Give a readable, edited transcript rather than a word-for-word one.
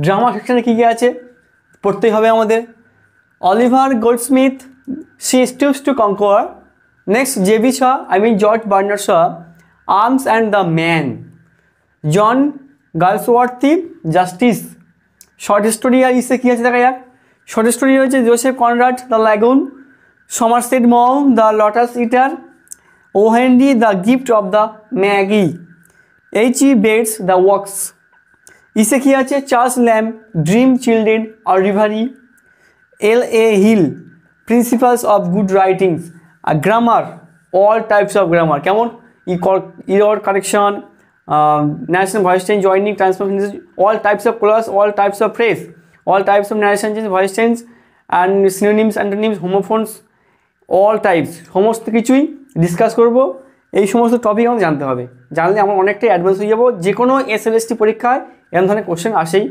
Drama সেকশনে কী কী আছে পড়তেই হবে আমাদের। Oliver Goldsmith, she stoops to conquer. Next G B Shaw, George Bernard Shaw, arms and the man. John Galsworthy, justice. Short story আর ইসে কী আছে দেখা যাক। শর্ট স্টোরি হচ্ছে Joseph Conrad, the lagoon. Somerset Maugham, the lotus eater. O Henry, the gift of the Magi. H.E. Bates, the works. ইসে কী আছে, চার্লস ল্যাম্ব, ড্রিম চিলড্রেন আর reverie. L.A. Hill, principles of good writings. R grammar, all types of grammar, কেমন error correction, narration voice change, joining, transformation, all types of clause, all types of phrase, all types of narration change, voice change and synonyms, antonyms, homophones, all types, সমস্ত কিছুই discuss করব। এই সমস্ত topic আমাকে জানতে হবে, জানলে আমার অনেকটাই অ্যাডভান্স হয়ে যাবো। যে কোনো SLST পরীক্ষায় এরকম ধরনের কোশ্চেন আসেই।